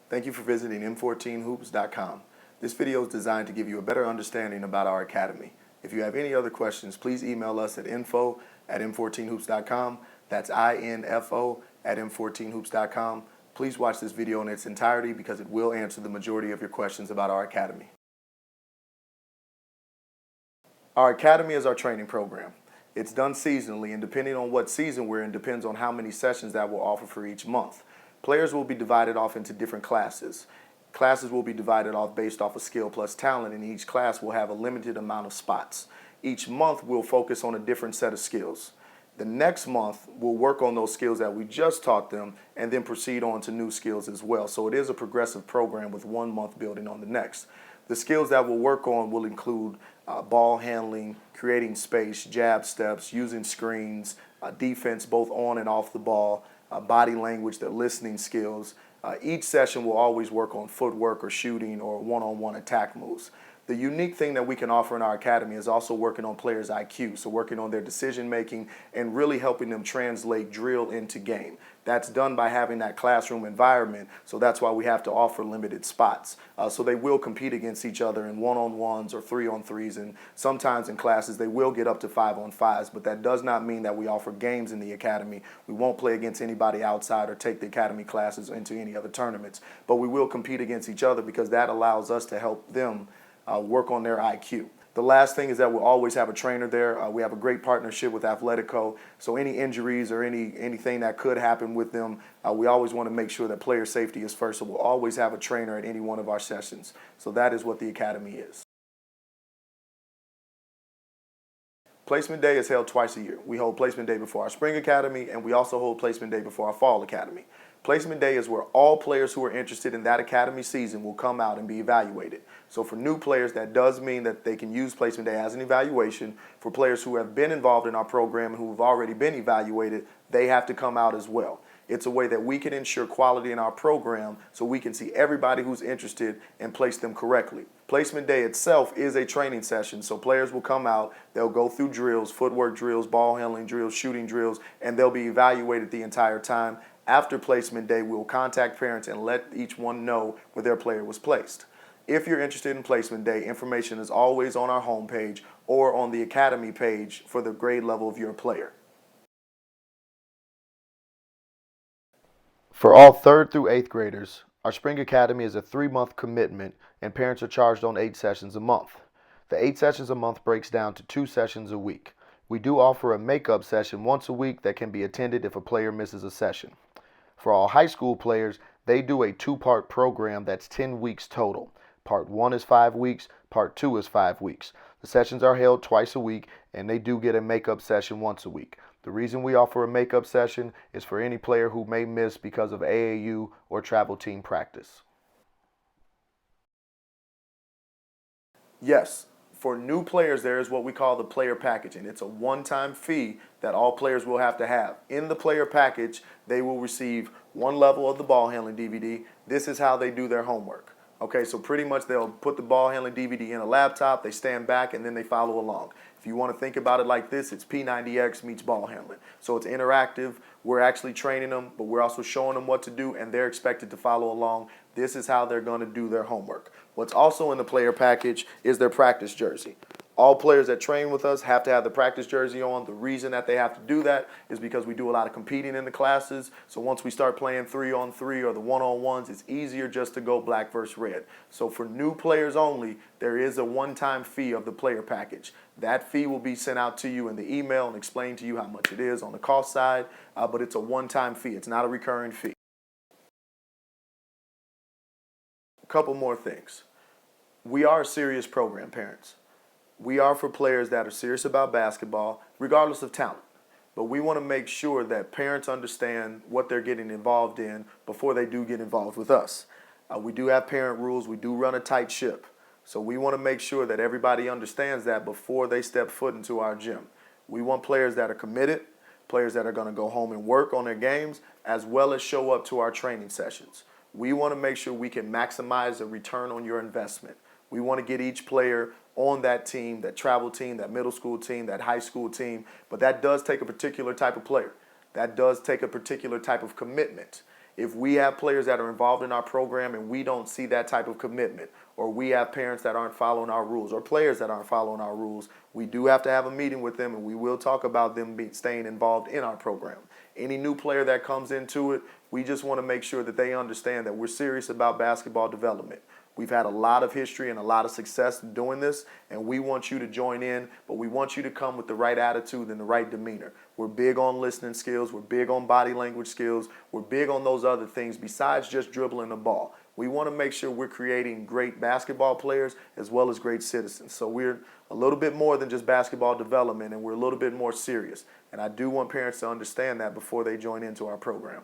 Thank you for visiting m14hoops.com. This video is designed to give you a better understanding about our academy. If you have any other questions, please email us at info@m14hoops.com. That's info@m14hoops.com. Please watch this video in its entirety because it will answer the majority of your questions about our academy. Our academy is our training program. It's done seasonally, and depending on what season we're in depends on how many sessions that we'll offer for each month. Players will be divided off into different classes. Classes will be divided off based off of skill plus talent, and each class will have a limited amount of spots. Each month we'll focus on a different set of skills. The next month we'll work on those skills that we just taught them and then proceed on to new skills as well. So it is a progressive program with 1 month building on the next. The skills that we'll work on will include ball handling, creating space, jab steps, using screens, defense both on and off the ball, body language, their listening skills. Each session will always work on footwork or shooting or one-on-one attack moves. The unique thing that we can offer in our academy is also working on players' IQ, so working on their decision making and really helping them translate drill into game. That's done by having that classroom environment, so that's why we have to offer limited spots. So they will compete against each other in one-on-ones or 3-on-3s, and sometimes in classes they will get up to 5-on-5s, but that does not mean that we offer games in the academy. We won't play against anybody outside or take the academy classes into any other tournaments, but we will compete against each other because that allows us to help them work on their IQ. The last thing is that we'll always have a trainer there. We have a great partnership with Athletico, so any injuries or anything that could happen with them, we always want to make sure that player safety is first, so we'll always have a trainer at any one of our sessions. So that is what the academy is. Placement Day is held twice a year. We hold Placement Day before our Spring Academy, and we also hold Placement Day before our Fall Academy. Placement Day is where all players who are interested in that academy season will come out and be evaluated. So for new players, that does mean that they can use Placement Day as an evaluation. For players who have been involved in our program and who have already been evaluated, they have to come out as well. It's a way that we can ensure quality in our program so we can see everybody who's interested and place them correctly. Placement Day itself is a training session, so players will come out, they'll go through drills, footwork drills, ball handling drills, shooting drills, and they'll be evaluated the entire time. After Placement Day, we'll contact parents and let each one know where their player was placed. If you're interested in Placement Day, information is always on our homepage or on the academy page for the grade level of your player. For all 3rd through 8th graders, our Spring Academy is a 3-month commitment and parents are charged on 8 sessions a month. The 8 sessions a month breaks down to 2 sessions a week. We do offer a makeup session once a week that can be attended if a player misses a session. For all high school players, they do a 2-part program that's 10 weeks total. Part 1 is 5 weeks, Part 2 is 5 weeks. The sessions are held twice a week, and they do get a makeup session once a week. The reason we offer a makeup session is for any player who may miss because of AAU or travel team practice. Yes. For new players, there is what we call the player package, and it's a one-time fee that all players will have to have. In the player package, they will receive 1 level of the ball handling DVD. This is how they do their homework. Okay, so pretty much they'll put the ball handling DVD in a laptop, they stand back, and then they follow along. If you want to think about it like this, it's P90X meets ball handling. So it's interactive. We're actually training them, but we're also showing them what to do, and they're expected to follow along. This is how they're going to do their homework. What's also in the player package is their practice jersey. All players that train with us have to have the practice jersey on. The reason that they have to do that is because we do a lot of competing in the classes. So once we start playing 3-on-3 or the one-on-ones, it's easier just to go black versus red. So for new players only, there is a one-time fee of the player package. That fee will be sent out to you in the email and explain to you how much it is on the cost side, but it's a one-time fee. It's not a recurring fee. A couple more things. We are a serious program, parents. We are for players that are serious about basketball, regardless of talent. But we want to make sure that parents understand what they're getting involved in before they do get involved with us. We do have parent rules. We do run a tight ship. So we want to make sure that everybody understands that before they step foot into our gym. We want players that are committed, players that are going to go home and work on their games, as well as show up to our training sessions. We want to make sure we can maximize the return on your investment. We want to get each player on that team, that travel team, that middle school team, that high school team, but that does take a particular type of player. That does take a particular type of commitment. If we have players that are involved in our program and we don't see that type of commitment, or we have parents that aren't following our rules, or players that aren't following our rules, we do have to have a meeting with them, and we will talk about them staying involved in our program. Any new player that comes into it, we just want to make sure that they understand that we're serious about basketball development. We've had a lot of history and a lot of success doing this, and we want you to join in, but we want you to come with the right attitude and the right demeanor. We're big on listening skills. We're big on body language skills. We're big on those other things besides just dribbling the ball. We want to make sure we're creating great basketball players as well as great citizens. So we're a little bit more than just basketball development, and we're a little bit more serious. And I do want parents to understand that before they join into our program.